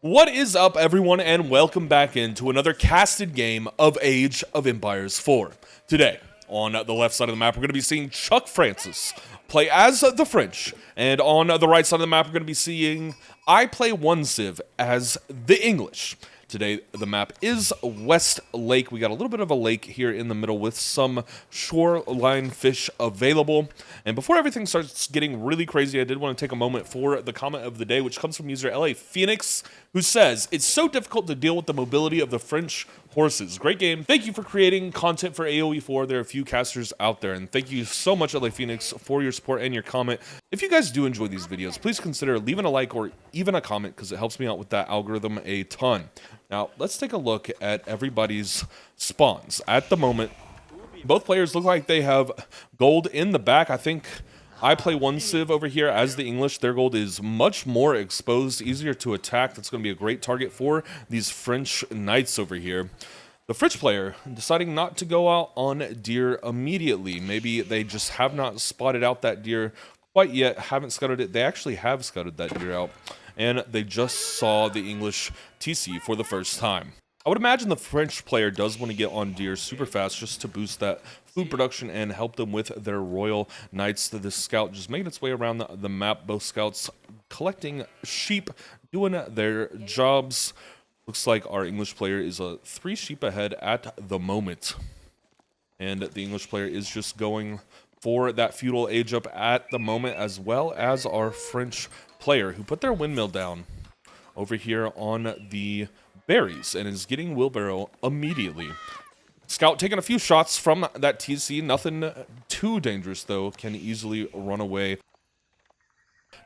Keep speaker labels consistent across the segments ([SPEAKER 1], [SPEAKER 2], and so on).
[SPEAKER 1] What is up, everyone, and welcome back into another casted game of Age of Empires 4. Today, on the left side of the map, we're going to be seeing Chuck Francis play as the French, and on the right side of the map, we're going to be seeing I play one Civ as the English. Today, the map is West Lake. We got a little bit of a lake here in the middle with some shoreline fish available. And before everything starts getting really crazy, I did want to take a moment for the comment of the day, which comes from user LA Phoenix, who says, "It's so difficult to deal with the mobility of the French horses. Great game. Thank you for creating content for AoE4. There are a few casters out there." And thank you so much, LA Phoenix, for your support and your comment. If you guys do enjoy these videos, please consider leaving a like or even a comment, because it helps me out with that algorithm a ton. Now, let's take a look at everybody's spawns. At the moment, both players look like they have gold in the back. I think I play one Civ over here as the English. Their gold is much more exposed, easier to attack. That's going to be a great target for these French knights over here. The French player deciding not to go out on deer immediately. Maybe they just have not spotted out that deer quite yet, haven't scouted it. They actually have scouted that deer out, and they just saw the English TC for the first time. I would imagine the French player does want to get on deer super fast just to boost that food production and help them with their royal knights. This scout just making its way around the map. Both scouts collecting sheep, doing their jobs. Looks like our English player is 3 sheep ahead at the moment. And the English player is just going for that feudal age up at the moment, as well as our French player, who put their windmill down over here on the berries and is getting wheelbarrow immediately. Scout taking a few shots from that TC. Nothing too dangerous, though. Can easily run away.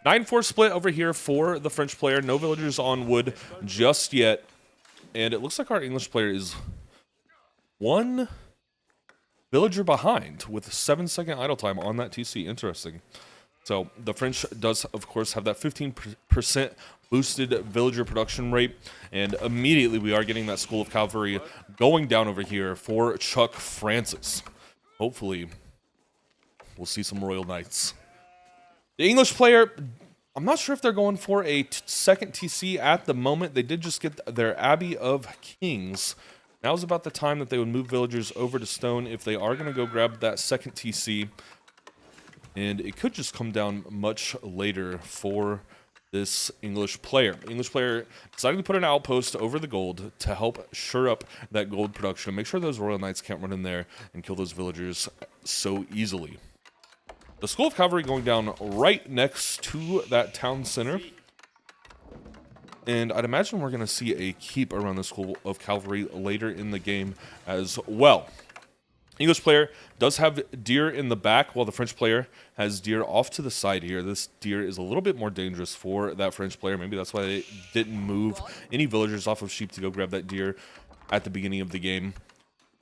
[SPEAKER 1] 9-4 split over here for the French player. No villagers on wood just yet. And it looks like our English player is 1 villager behind with a 7-second idle time on that TC. Interesting. So the French does, of course, have that 15% boosted villager production rate. And immediately we are getting that School of Cavalry going down over here for Chuck Francis. Hopefully we'll see some Royal Knights. The English player, I'm not sure if they're going for a second TC at the moment. They did just get their Abbey of Kings. Now's about the time that they would move villagers over to stone if they are going to go grab that second TC. And it could just come down much later for this English player. English player decided to put an outpost over the gold to help shore up that gold production. Make sure those Royal Knights can't run in there and kill those villagers so easily. The School of Cavalry going down right next to that town center. And I'd imagine we're going to see a keep around the School of Cavalry later in the game as well. English player does have deer in the back, while the French player has deer off to the side here. This deer is a little bit more dangerous for that French player. Maybe that's why they didn't move any villagers off of sheep to go grab that deer at the beginning of the game.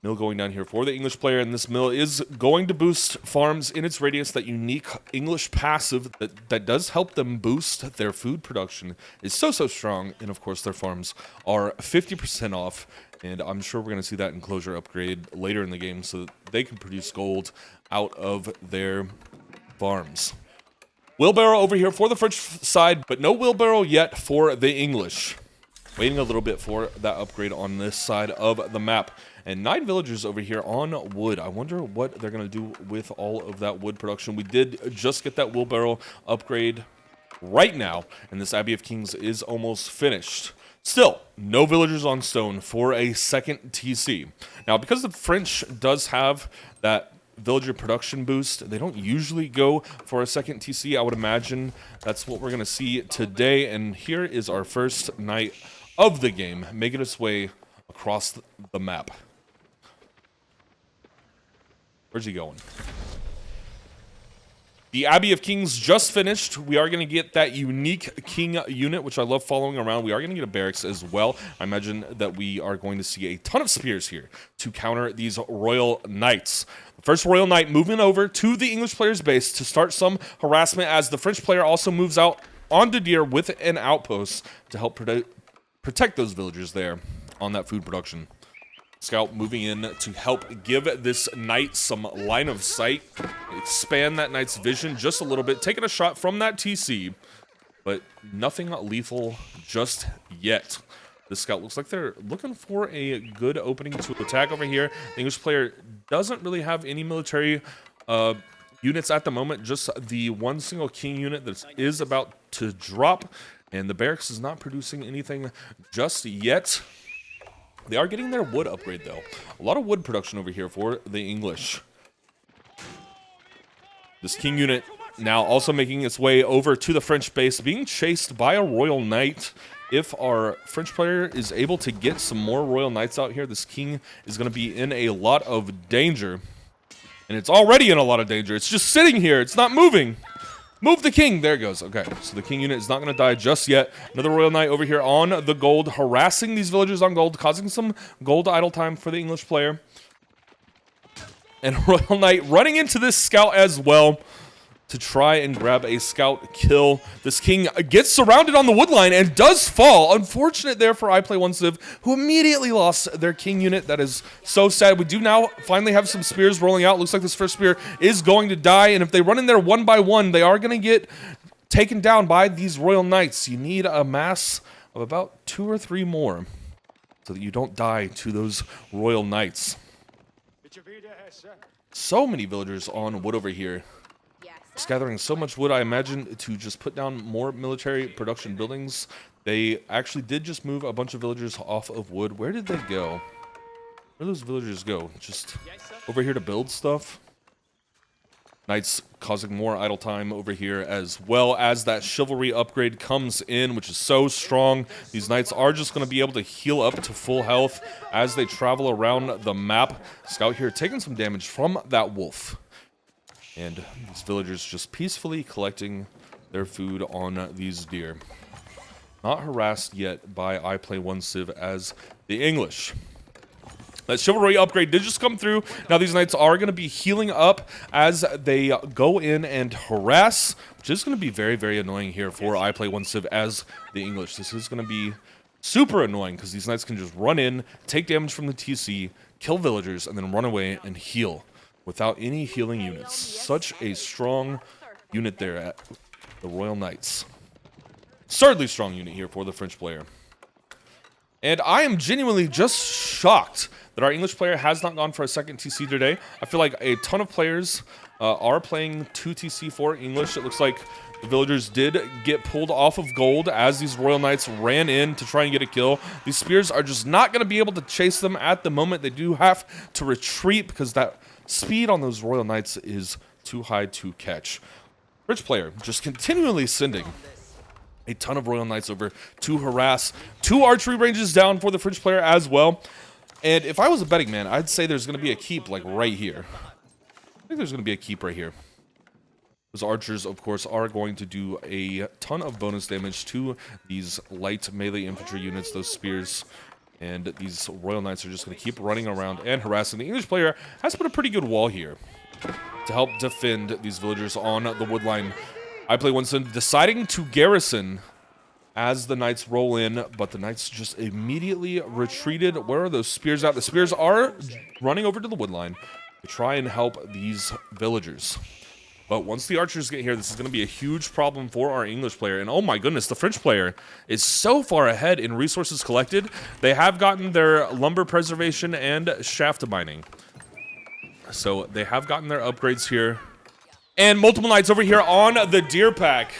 [SPEAKER 1] Mill going down here for the English player, and this mill is going to boost farms in its radius. That unique English passive that does help them boost their food production is so strong, and of course their farms are 50% off, and I'm sure we're going to see that enclosure upgrade later in the game so that they can produce gold out of their farms. Wheelbarrow over here for the French side, but no wheelbarrow yet for the English. Waiting a little bit for that upgrade on this side of the map. And 9 villagers over here on wood. I wonder what they're going to do with all of that wood production. We did just get that wheelbarrow upgrade right now, and this Abbey of Kings is almost finished. Still, no villagers on stone for a second TC. Now, because the French does have that villager production boost, they don't usually go for a second TC. I would imagine that's what we're going to see today. And here is our first night of the game, making its way across the map. Where's he going? The Abbey of Kings just finished. We are going to get that unique king unit, which I love following around. We are going to get a barracks as well. I imagine that we are going to see a ton of spears here to counter these Royal Knights. The first Royal Knight moving over to the English player's base to start some harassment, as the French player also moves out onto deer with an outpost to help protect those villagers there on that food production. Scout moving in to help give this knight some line of sight, expand that knight's vision just a little bit, taking a shot from that TC. but nothing lethal just yet. This scout looks like they're looking for a good opening to attack over here. The English player doesn't really have any military units at the moment, just the one single king unit that is about to drop, and the barracks is not producing anything just yet. They are getting their wood upgrade, though. A lot of wood production over here for the English. This king unit now also making its way over to the French base, being chased by a Royal Knight. If our French player is able to get some more Royal Knights out here, this king is going to be in a lot of danger. And it's already in a lot of danger. It's just sitting here. It's not moving. Move the king. There it goes. Okay, so the king unit is not going to die just yet. Another Royal Knight over here on the gold, harassing these villagers on gold, causing some gold idle time for the English player. And Royal Knight running into this scout as well to try and grab a scout kill. This king gets surrounded on the wood line and does fall. Unfortunate there for iPlay1Civ, who immediately lost their king unit. That is so sad. We do now finally have some spears rolling out. Looks like this first spear is going to die, and if they run in there one by one, they are going to get taken down by these Royal Knights. You need a mass of about 2 or 3 more so that you don't die to those Royal Knights. So many villagers on wood over here. Just gathering so much wood, I imagine, to just put down more military production buildings. They actually did just move a bunch of villagers off of wood. Where did they go? Where did those villagers go? Just over here to build stuff? Knights causing more idle time over here, as well as that chivalry upgrade comes in, which is so strong. These knights are just going to be able to heal up to full health as they travel around the map. Scout here taking some damage from that wolf. And these villagers just peacefully collecting their food on these deer. Not harassed yet by iPlay1Civ as the English. That chivalry upgrade did just come through. Now these knights are going to be healing up as they go in and harass, which is going to be very, very annoying here for iPlay1Civ as the English. This is going to be super annoying because these knights can just run in, take damage from the TC, kill villagers, and then run away and heal without any healing units. Such a strong unit there at the Royal Knights. Absurdly strong unit here for the French player. And I am genuinely just shocked that our English player has not gone for a second TC today. I feel like a ton of players are playing 2 TC for English. It looks like the villagers did get pulled off of gold as these Royal Knights ran in to try and get a kill. These spears are just not going to be able to chase them at the moment. They do have to retreat because that speed on those Royal Knights is too high to catch. Rich player just continually sending a ton of Royal Knights over to harass. 2 archery ranges down for the French player as well. And if I was a betting man, I'd say there's going to be a keep like right here. I think there's going to be a keep right here. Those archers, of course, are going to do a ton of bonus damage to these light melee infantry units, those spears. And these Royal Knights are just going to keep running around and harassing. The English player has put a pretty good wall here to help defend these villagers on the wood line. iPlay1Civ deciding to garrison as the Knights roll in, but the Knights just immediately retreated. Where are those spears at? The spears are running over to the wood line to try and help these villagers. But once the archers get here, this is going to be a huge problem for our English player. And oh my goodness, the French player is so far ahead in resources collected. They have gotten their lumber preservation and shaft mining. So they have gotten their upgrades here. And multiple knights over here on the deer pack,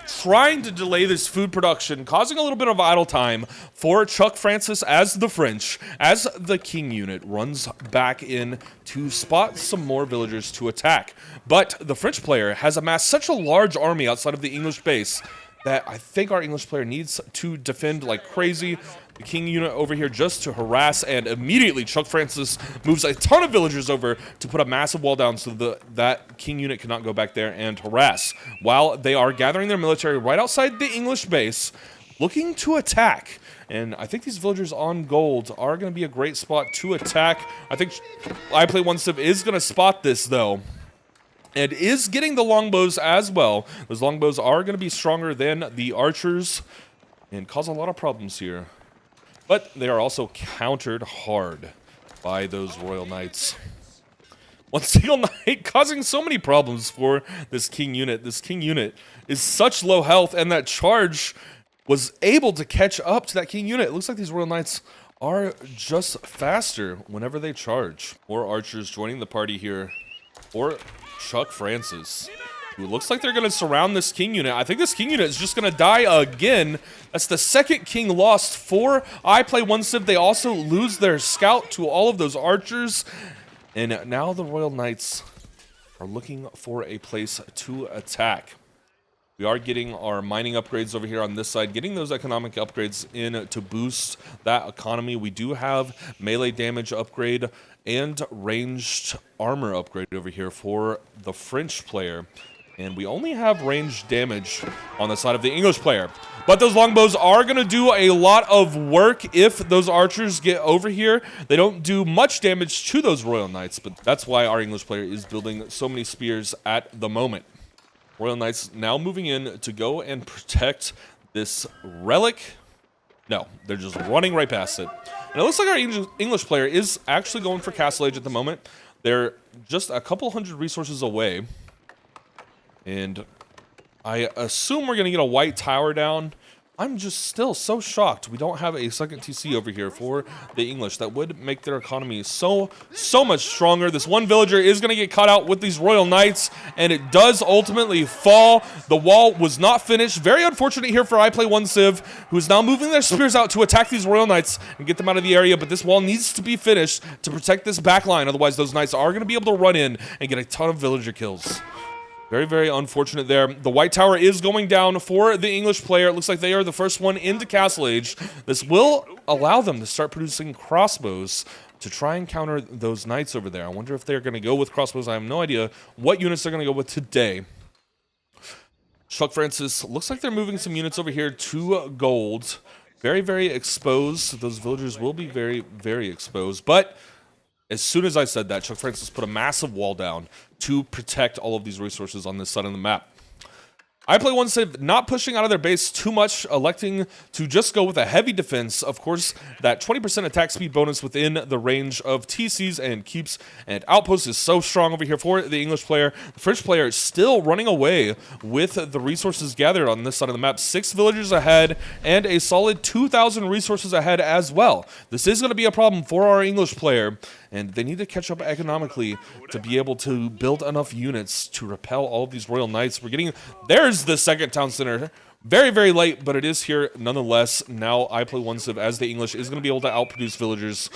[SPEAKER 1] trying to delay this food production, causing a little bit of idle time for Chuck Francis as the French, as the king unit runs back in to spot some more villagers to attack. But the French player has amassed such a large army outside of the English base that I think our English player needs to defend like crazy. The king unit over here just to harass, and immediately Chuck Francis moves a ton of villagers over to put a massive wall down so that king unit cannot go back there and harass. While they are gathering their military right outside the English base, looking to attack. And I think these villagers on gold are going to be a great spot to attack. I think iPlay1Civ is going to spot this, though, and is getting the longbows as well. Those longbows are going to be stronger than the archers and cause a lot of problems here. But they are also countered hard by those Royal Knights. One single knight causing so many problems for this king unit. This king unit is such low health, and that charge was able to catch up to that king unit. It looks like these royal knights are just faster whenever they charge. More archers joining the party here for Chuck Francis, who looks like they're going to surround this king unit. I think this king unit is just going to die again. That's the second king lost for I Play One Civ. They also lose their scout to all of those archers. And now the Royal Knights are looking for a place to attack. We are getting our mining upgrades over here on this side, getting those economic upgrades in to boost that economy. We do have melee damage upgrade and ranged armor upgrade over here for the French player. And we only have ranged damage on the side of the English player. But those longbows are going to do a lot of work if those archers get over here. They don't do much damage to those Royal Knights, but that's why our English player is building so many spears at the moment. Royal Knights now moving in to go and protect this relic. No, they're just running right past it. And it looks like our English player is actually going for Castle Age at the moment. They're just a couple hundred resources away. And I assume we're going to get a white tower down. I'm just still so shocked we don't have a second TC over here for the English. That would make their economy so much stronger. This one villager is going to get caught out with these Royal Knights, and it does ultimately fall. The wall was not finished. Very unfortunate here for I Play One Civ, who is now moving their spears out to attack these Royal Knights and get them out of the area, but this wall needs to be finished to protect this back line. Otherwise, those Knights are going to be able to run in and get a ton of villager kills. Very, very unfortunate there. The white tower is going down for the English player. It looks like they are the first one into Castle Age. This will allow them to start producing crossbows to try and counter those knights over there. I wonder if they're going to go with crossbows. I have no idea what units they're going to go with today. Chuck Francis, looks like they're moving some units over here to gold. Very, very exposed. Those villagers will be very, very exposed. But as soon as I said that, Chuck Francis put a massive wall down to protect all of these resources on this side of the map. I Play One Civ not pushing out of their base too much, electing to just go with a heavy defense. Of course, that 20% attack speed bonus within the range of TCs and keeps and outposts is so strong over here for the English player. The French player is still running away with the resources gathered on this side of the map. 6 villagers ahead and a solid 2,000 resources ahead as well. This is going to be a problem for our English player, and they need to catch up economically to be able to build enough units to repel all of these Royal Knights. We're getting... There's the second town center. Very, very late, but it is here nonetheless. Now I Play One Civ as the English is going to be able to outproduce villagers.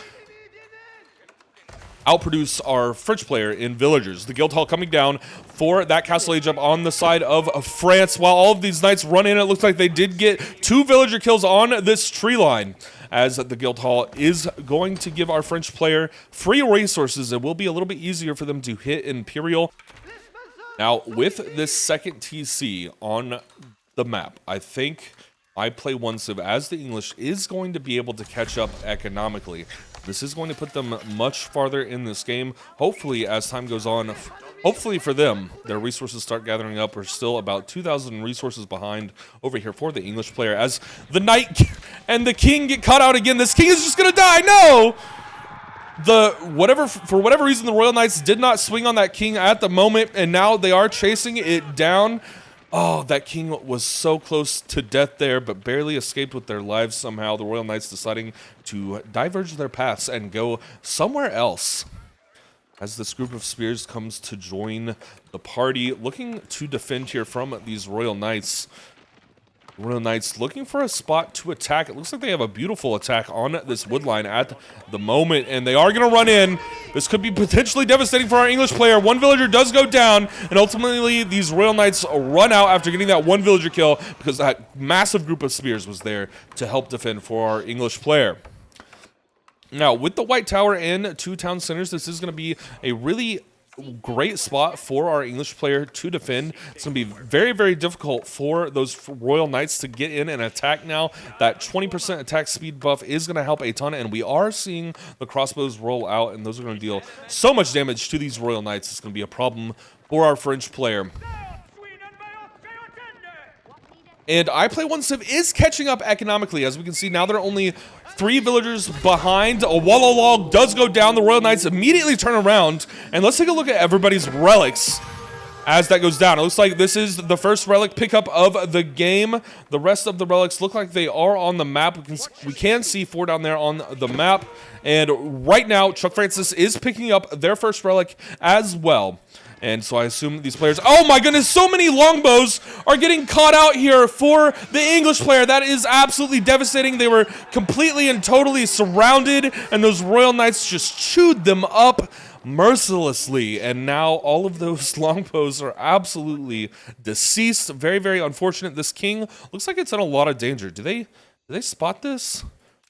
[SPEAKER 1] Outproduce our French player in villagers. The guild hall coming down for that Castle Age up on the side of France. While all of these knights run in, it looks like they did get 2 villager kills on this tree line, as the guild hall is going to give our French player free resources. It will be a little bit easier for them to hit Imperial. Now, with this second TC on the map, I think I Play One Civ as the English is going to be able to catch up economically. This is going to put them much farther in this game. Hopefully, as time goes on, hopefully for them, their resources start gathering up. We're still about 2,000 resources behind over here for the English player, as the knight and the king get caught out again. This king is just going to die. No! For whatever reason, the Royal Knights did not swing on that king at the moment, and now they are chasing it down. Oh, that king was so close to death there, but barely escaped with their lives somehow. The Royal Knights deciding to diverge their paths and go somewhere else, as this group of spears comes to join the party, looking to defend here from these Royal Knights. Royal Knights looking for a spot to attack. It looks like they have a beautiful attack on this wood line at the moment, and they are going to run in. This could be potentially devastating for our English player. One villager does go down, and ultimately these Royal Knights run out after getting that one villager kill, because that massive group of spears was there to help defend for our English player. Now, with the white tower and 2 town centers, this is going to be a really great spot for our English player to defend. It's going to be very, very difficult for those Royal Knights to get in and attack now. That 20% attack speed buff is going to help a ton, and we are seeing the crossbows roll out, and those are going to deal so much damage to these Royal Knights. It's going to be a problem for our French player. And I Play One Civ is catching up economically. As we can see, now they're only 3 villagers behind. A wall of log does go down. The Royal Knights immediately turn around. And let's take a look at everybody's relics as that goes down. It looks like this is the first relic pickup of the game. The rest of the relics look like they are on the map. We can see 4 down there on the map. And right now, Chuck Francis is picking up their first relic as well. And so I assume these players... Oh my goodness, so many longbows are getting caught out here for the English player. That is absolutely devastating. They were completely and totally surrounded, and those Royal Knights just chewed them up mercilessly. And now all of those longbows are absolutely deceased. Very, very unfortunate. This king looks like it's in a lot of danger. Do they spot this?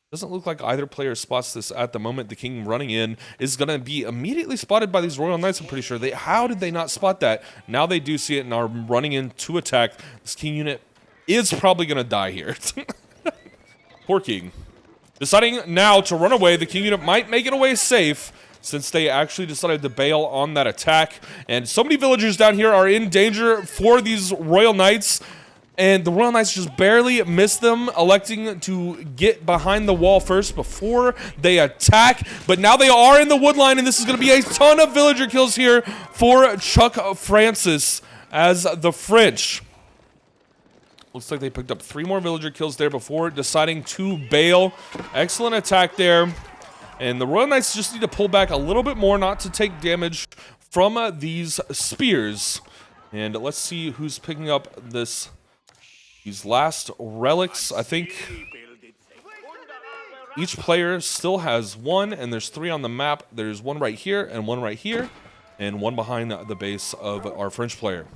[SPEAKER 1] Doesn't look like either player spots this at the moment. The king running in is going to be immediately spotted by these Royal Knights, I'm pretty sure. How did they not spot that? Now they do see it and are running in to attack. This king unit is probably going to die here. Poor king. Deciding now to run away. The king unit might make it away safe, since they actually decided to bail on that attack. And so many villagers down here are in danger for these Royal Knights. And the Royal Knights just barely missed them, electing to get behind the wall first before they attack. But now they are in the wood line, and this is going to be a ton of villager kills here for Chuck Francis as the French. Looks like they picked up 3 more villager kills there before deciding to bail. Excellent attack there. And the Royal Knights just need to pull back a little bit more not to take damage from these spears. And let's see who's picking up these last relics. I think each player still has 1, and there's 3 on the map. There's 1 right here, and 1 right here, and 1 behind the base of our French player.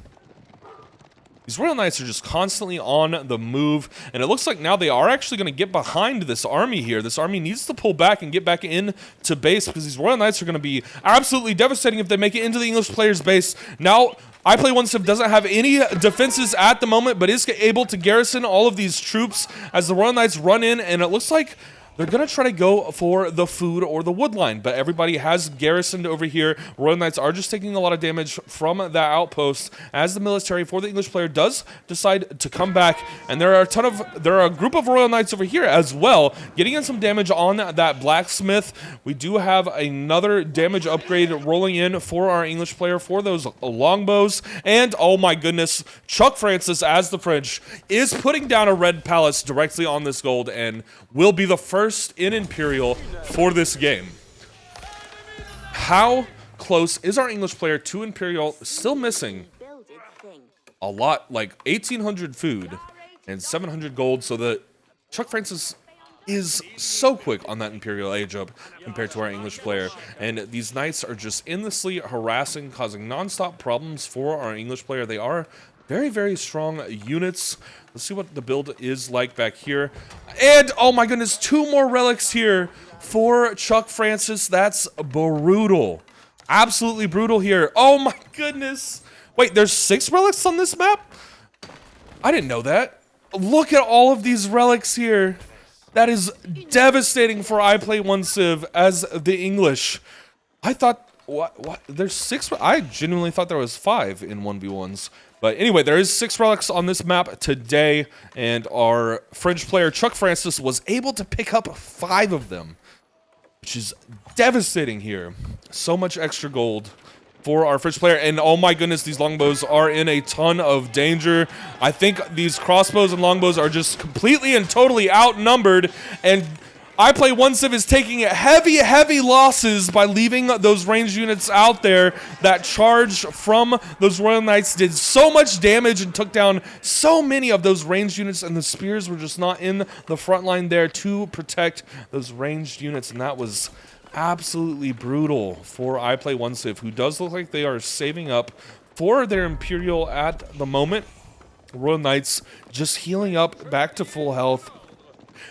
[SPEAKER 1] These Royal Knights are just constantly on the move, and it looks like now they are actually going to get behind this army here. This army needs to pull back and get back into base, because these Royal Knights are going to be absolutely devastating if they make it into the English player's base. Now, I Play One Civ doesn't have any defenses at the moment, but is able to garrison all of these troops as the Royal Knights run in, and it looks like they're going to try to go for the food or the wood line, but everybody has garrisoned over here. Royal Knights are just taking a lot of damage from that outpost as the military for the English player does decide to come back, and there are a group of Royal Knights over here as well, getting in some damage on that blacksmith. We do have another damage upgrade rolling in for our English player for those longbows, and oh my goodness, Chuck Francis as the French is putting down a red palace directly on this gold and will be the first in Imperial for this game. How close is our English player to Imperial? Still missing a lot, like 1,800 food and 700 gold, so that Chuck Francis is so quick on that Imperial age up compared to our English player. And these knights are just endlessly harassing, causing non-stop problems for our English player. They are very, very strong units. Let's see what the build is like back here. And, oh my goodness, 2 more relics here for Chuck Francis. That's brutal. Absolutely brutal here. Oh my goodness. Wait, there's 6 relics on this map? I didn't know that. Look at all of these relics here. That is devastating for I Play One Civ as the English. I thought, what? There's 6? I genuinely thought there was 5 in 1v1s. But anyway, there is 6 relics on this map today, and our French player, Chuck Francis, was able to pick up 5 of them, which is devastating here. So much extra gold for our French player, and oh my goodness, these longbows are in a ton of danger. I think these crossbows and longbows are just completely and totally outnumbered, and I Play One Civ is taking heavy, heavy losses by leaving those ranged units out there. That charge from those Royal Knights did so much damage and took down so many of those ranged units, and the spears were just not in the front line there to protect those ranged units, and that was absolutely brutal for I Play One Civ, who does look like they are saving up for their Imperial at the moment. Royal Knights just healing up back to full health,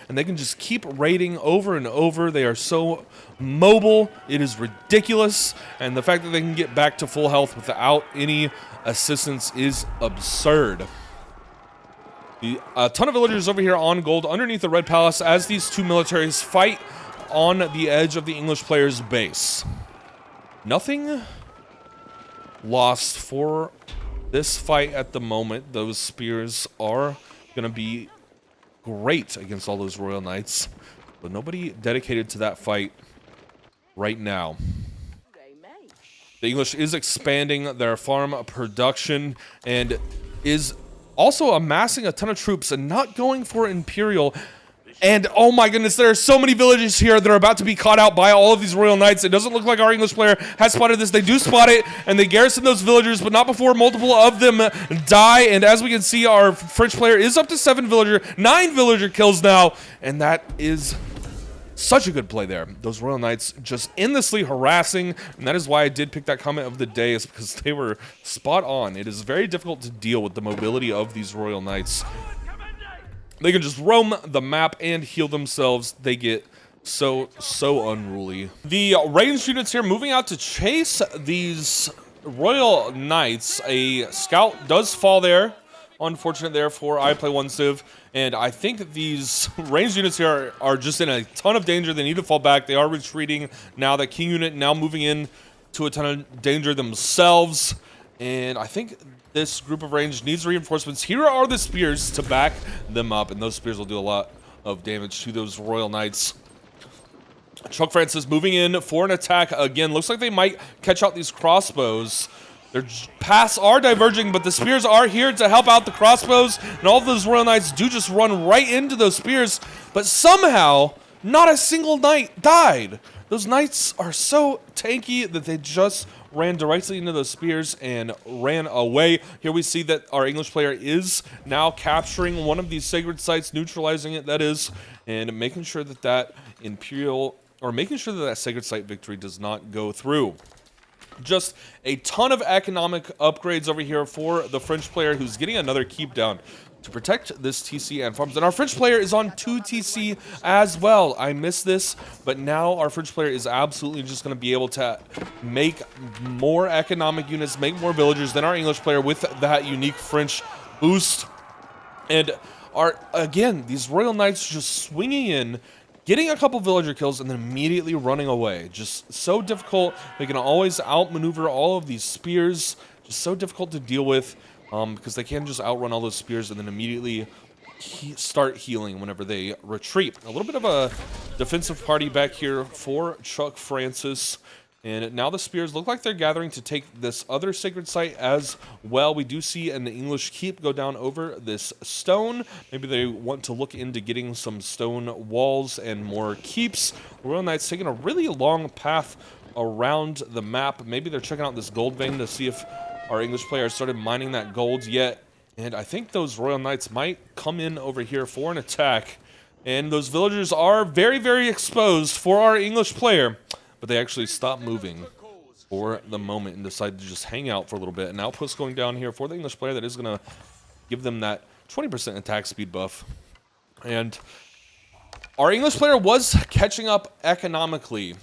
[SPEAKER 1] and they can just keep raiding over and over. They are so mobile, it is ridiculous, and the fact that they can get back to full health without any assistance is absurd. A ton of villagers over here on gold underneath the Red Palace as these 2 militaries fight on the edge of the English player's base. Nothing lost for this fight at the moment. Those spears are going to be great against all those Royal Knights. But nobody dedicated to that fight right now. The English is expanding their farm production and is also amassing a ton of troops and not going for Imperial. And oh my goodness, there are so many villages here that are about to be caught out by all of these Royal Knights. It doesn't look like our English player has spotted this. They do spot it, and they garrison those villagers, but not before multiple of them die. And as we can see, our French player is up to 9 villager kills now, and that is such a good play there. Those Royal Knights just endlessly harassing, and that is why I did pick that comment of the day, is because they were spot on. It is very difficult to deal with the mobility of these Royal Knights. They can just roam the map and heal themselves. They get so unruly. The ranged units here moving out to chase these Royal Knights. A scout does fall there. Unfortunate there for I Play One Civ. And I think that these ranged units here are just in a ton of danger. They need to fall back. They are retreating now. That King unit now moving in to a ton of danger themselves. And I think this group of ranged needs reinforcements. Here are the spears to back them up. And those spears will do a lot of damage to those Royal Knights. Chuck Francis moving in for an attack again. Looks like they might catch out these crossbows. Their paths are diverging, but the spears are here to help out the crossbows, and all of those Royal Knights do just run right into those spears, but somehow, not a single knight died. Those knights are so tanky that they just ran directly into those spears and ran away. Here we see that our English player is now capturing one of these sacred sites, neutralizing it, that is, and making sure that that Imperial, or making sure that that sacred site victory does not go through. Just a ton of economic upgrades over here for the French player, who's getting another keep down to protect this TC and farms. And our French player is on 2 TC as well. I missed this, but now our French player is absolutely just going to be able to make more economic units, make more villagers than our English player with that unique French boost. And again, these Royal Knights just swinging in, getting a couple villager kills, and then immediately running away. Just so difficult. They can always outmaneuver all of these spears. Just so difficult to deal with, because they can just outrun all those spears and then immediately start healing whenever they retreat. A little bit of a defensive party back here for Chuck Francis. And now the spears look like they're gathering to take this other sacred site as well. We do see an English keep go down over this stone. Maybe they want to look into getting some stone walls and more keeps. The Royal Knights taking a really long path around the map. Maybe they're checking out this gold vein to see if our English player has started mining that gold yet. And I think those Royal Knights might come in over here for an attack. And those villagers are very, very exposed for our English player. But they actually stop moving for the moment and decide to just hang out for a little bit. And outpost going down here for the English player that is going to give them that 20% attack speed buff. And our English player was catching up economically.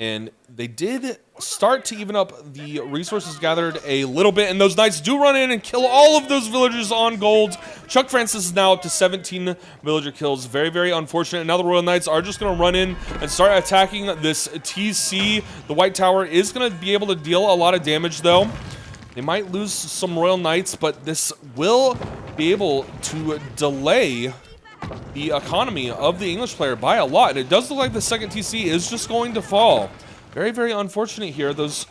[SPEAKER 1] And they did start to even up the resources gathered a little bit. And those knights do run in and kill all of those villagers on gold. Chuck Francis is now up to 17 villager kills. Very, very unfortunate. Now the Royal Knights are just going to run in and start attacking this TC. The White Tower is going to be able to deal a lot of damage, though. They might lose some Royal Knights, but this will be able to delay the economy of the English player by a lot. And it does look like the second TC is just going to fall. Very, very unfortunate here. Those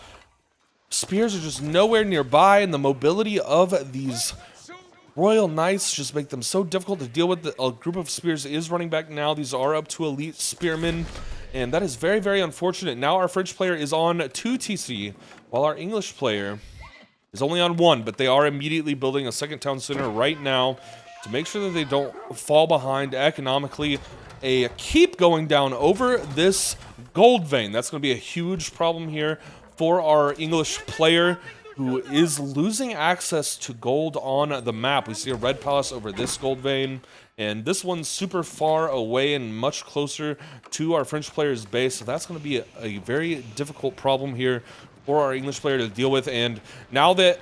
[SPEAKER 1] spears are just nowhere nearby, and the mobility of these Royal Knights just make them so difficult to deal with. A group of spears is running back now. These are up to elite spearmen, and that is very, very unfortunate. Now our French player is on 2 TC, while our English player is only on 1, but they are immediately building a second town center right now to make sure that they don't fall behind economically. A keep going down over this gold vein. That's going to be a huge problem here for our English player, who is losing access to gold on the map. We see a red palace over this gold vein, and this one's super far away and much closer to our French player's base. So that's going to be a very difficult problem here for our English player to deal with. And now that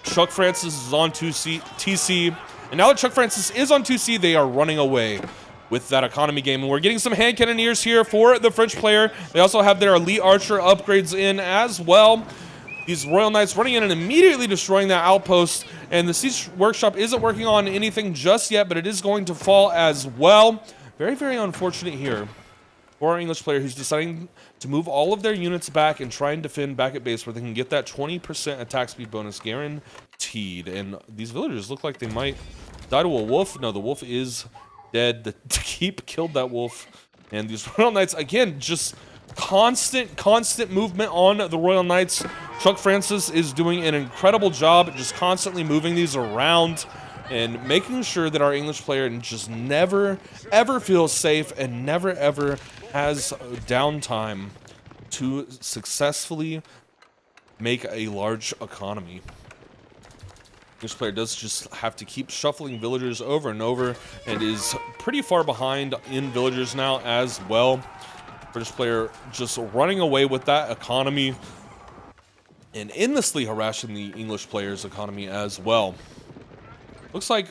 [SPEAKER 1] Chuck Francis is on 2 TC, and now that Chuck Francis is on 2C, they are running away with that economy game. And we're getting some hand cannoneers here for the French player. They also have their elite archer upgrades in as well. These Royal Knights running in and immediately destroying that outpost. And the Siege Workshop isn't working on anything just yet, but it is going to fall as well. Very, very unfortunate here for our English player, who's deciding to move all of their units back and try and defend back at base where they can get that 20% attack speed bonus guaranteed. And these villagers look like they might die to a wolf. No, the wolf is dead. The keep killed that wolf. And these Royal Knights, again, just constant movement on the Royal Knights. Chuck Francis is doing an incredible job just constantly moving these around and making sure that our English player just never, ever feels safe and never, ever has downtime to successfully make a large economy. This player does just have to keep shuffling villagers over and over and is pretty far behind in villagers now as well. British player just running away with that economy and endlessly harassing the English player's economy as well. Looks like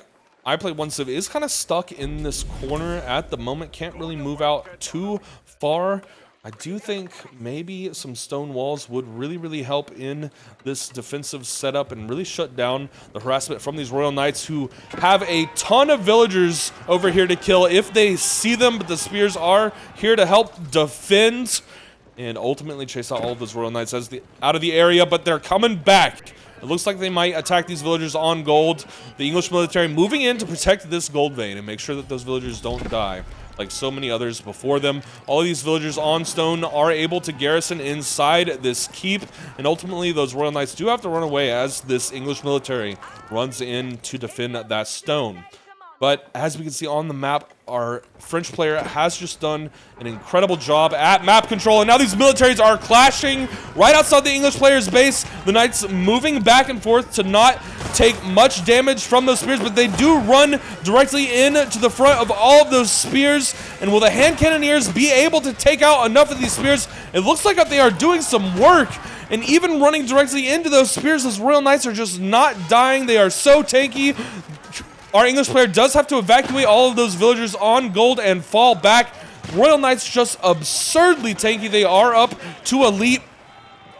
[SPEAKER 1] I Play One Civ is kind of stuck in this corner at the moment. Can't really move out too far. I do think maybe some stone walls would really help in this defensive setup and really shut down the harassment from these Royal Knights, who have a ton of villagers over here to kill if they see them, but the spears are here to help defend and ultimately chase out all of those Royal Knights out of the area, but they're coming back. It looks like they might attack these villagers on gold. The English military moving in to protect this gold vein and make sure that those villagers don't die like so many others before them. All of these villagers on stone are able to garrison inside this keep, and ultimately those Royal Knights do have to run away as this English military runs in to defend that stone. But as we can see on the map, our French player has just done an incredible job at map control, and now these militaries are clashing right outside the English player's base. The Knights moving back and forth to not take much damage from those spears, but they do run directly into the front of all of those spears. And will the hand cannoneers be able to take out enough of these spears? It looks like they are doing some work, and even running directly into those spears, those Royal Knights are just not dying. They are so tanky. Our English player does have to evacuate all of those villagers on gold and fall back. Royal Knights just absurdly tanky. They are up to elite.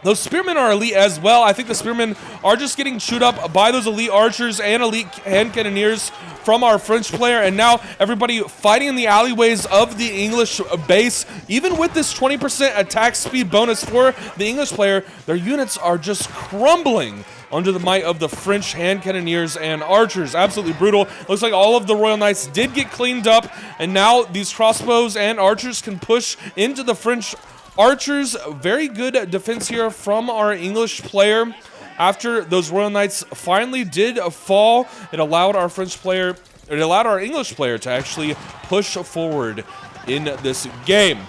[SPEAKER 1] Those spearmen are elite as well. I think the spearmen are just getting chewed up by those elite archers and elite hand cannoneers from our French player. And now everybody fighting in the alleyways of the English base. Even with this 20% attack speed bonus for the English player, their units are just crumbling under the might of the French hand cannoneers and archers. Absolutely brutal. Looks like all of the Royal Knights did get cleaned up, and now these crossbows and archers can push into the French archers. Very good defense here from our English player. After those Royal Knights finally did fall, it allowed our English player to actually push forward in this game.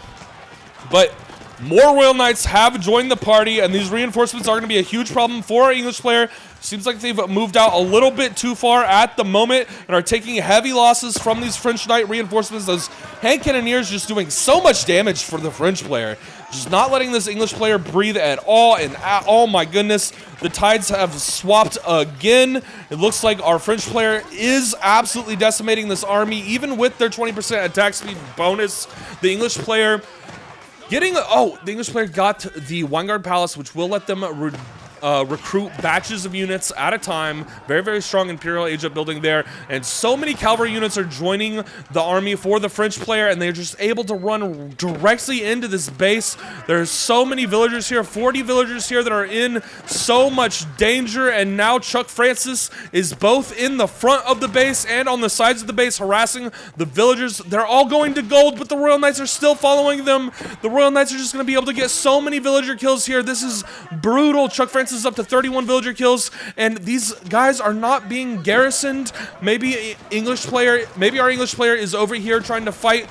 [SPEAKER 1] But more Royal Knights have joined the party, and these reinforcements are going to be a huge problem for our English player. Seems like they've moved out a little bit too far at the moment and are taking heavy losses from these French Knight reinforcements. Those hand cannoneers just doing so much damage for the French player, just not letting this English player breathe at all. And oh my goodness, the tides have swapped again. It looks like our French player is absolutely decimating this army, even with their 20% attack speed bonus. The English player the English player got the Vanguard Palace, which will let them recruit batches of units at a time. Very, very strong Imperial age up building there. And so many cavalry units are joining the army for the French player, and they're just able to run directly into this base. There's so many villagers here, 40 villagers here that are in so much danger. And now Chuck Francis is both in the front of the base and on the sides of the base harassing the villagers. They're all going to gold, but the Royal Knights are still following them. The Royal Knights are just going to be able to get so many villager kills here. This is brutal. Chuck Francis is up to 31 villager kills, and these guys are not being garrisoned. Maybe our English player is over here trying to fight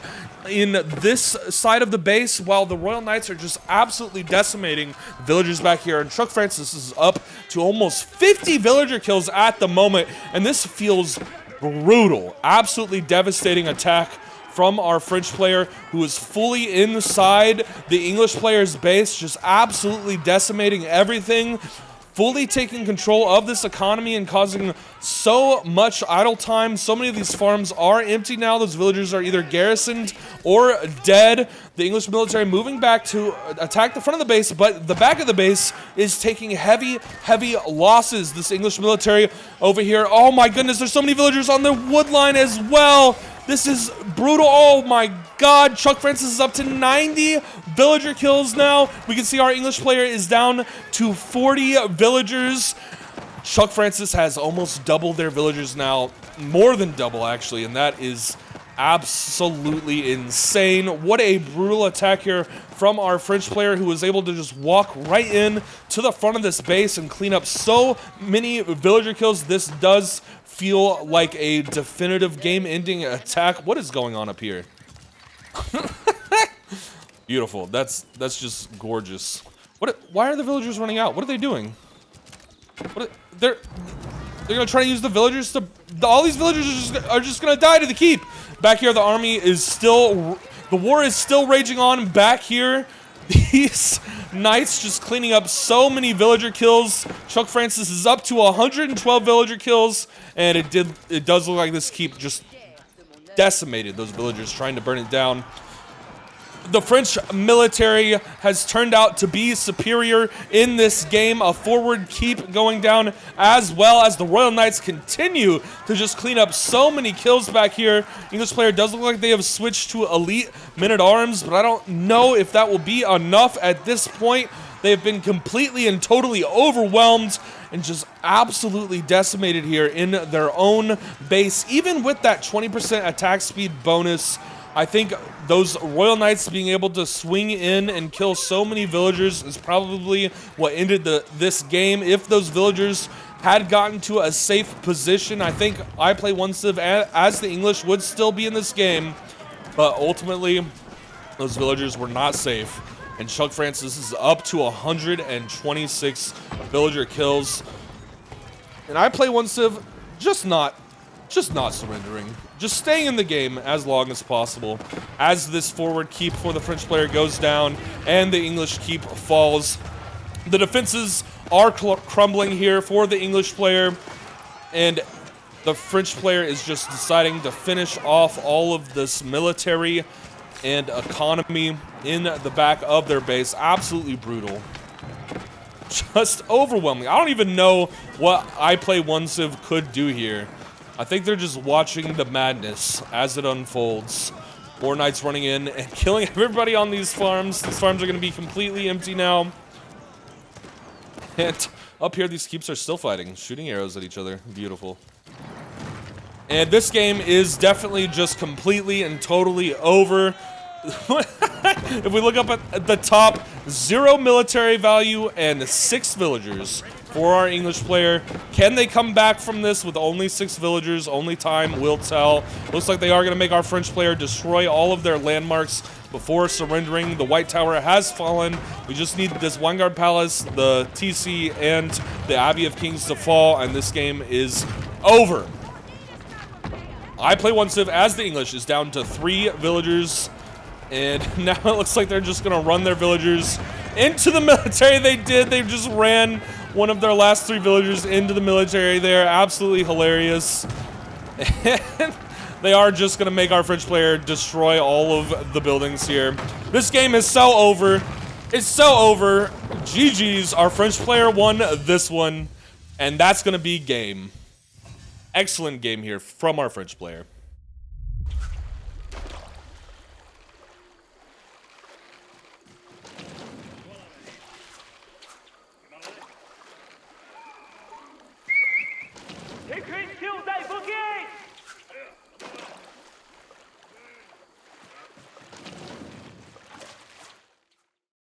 [SPEAKER 1] in this side of the base, while the Royal Knights are just absolutely decimating villagers back here. And Chuck Francis is up to almost 50 villager kills at the moment, and this feels brutal. Absolutely devastating attack from our French player, who is fully inside the English player's base, just absolutely decimating everything. fully taking control of this economy and causing so much idle time. So many of these farms are empty now. Those villagers are either garrisoned or dead. The English military moving back to attack the front of the base, but the back of the base is taking heavy losses. This English military over here, oh my goodness, there's so many villagers on the wood line as well. This is brutal. Oh my god. Chuck Francis is up to 90 villager kills now. We can see our English player is down to 40 villagers. Chuck Francis has almost doubled their villagers now. More than double, actually. And that is absolutely insane. What a brutal attack here from our French player, who was able to just walk right in to the front of this base and clean up so many villager kills. This does feel like a definitive game-ending attack. What is going on up here? Beautiful. That's just gorgeous. Why are the villagers running out? What are they doing? They're gonna try to use the villagers to. All these villagers are just gonna die to the keep. Back here, the army is still. The war is still raging on. Back here, these knights just cleaning up so many villager kills. Chuck Francis is up to 112 villager kills, and it does look like this keep just decimated those villagers trying to burn it down. The French military has turned out to be superior in this game. A forward keep going down, as well as the Royal Knights continue to just clean up so many kills back here. English player does look like they have switched to elite men-at-arms, but I don't know if that will be enough at this point. They have been completely and totally overwhelmed and just absolutely decimated here in their own base. Even with that 20% attack speed bonus, I think those Royal Knights being able to swing in and kill so many villagers is probably what ended this game. If those villagers had gotten to a safe position, I think I Play One Civ as the English would still be in this game. But ultimately, those villagers were not safe. And Chuck Francis is up to 126 villager kills. And I Play One Civ just not surrendering. Just staying in the game as long as possible as this forward keep for the French player goes down and the English keep falls. The defenses are crumbling here for the English player, and the French player is just deciding to finish off all of this military and economy in the back of their base. Absolutely brutal. Just overwhelming. I don't even know what I Play One Civ could do here. I think they're just watching the madness as it unfolds. More knights running in and killing everybody on these farms. These farms are going to be completely empty now. And up here, these keeps are still fighting, shooting arrows at each other. Beautiful. And this game is definitely just completely and totally over. If we look up at the top, 0 military value and 6 villagers for our English player. Can they come back from this with only 6 villagers? Only time will tell. Looks like they are going to make our French player destroy all of their landmarks before surrendering. The White Tower has fallen. We just need this Vanguard Palace, the TC, and the Abbey of Kings to fall, and this game is over. I Play One Civ as the English is down to 3 villagers. And now it looks like they're just going to run their villagers into the military. They did. They just ran one of their last 3 villagers into the military there. Absolutely hilarious. And they are just going to make our French player destroy all of the buildings here. This game is so over. It's so over. GG's. Our French player won this one. And that's going to be game. Excellent game here from our French player.
[SPEAKER 2] Écrit sur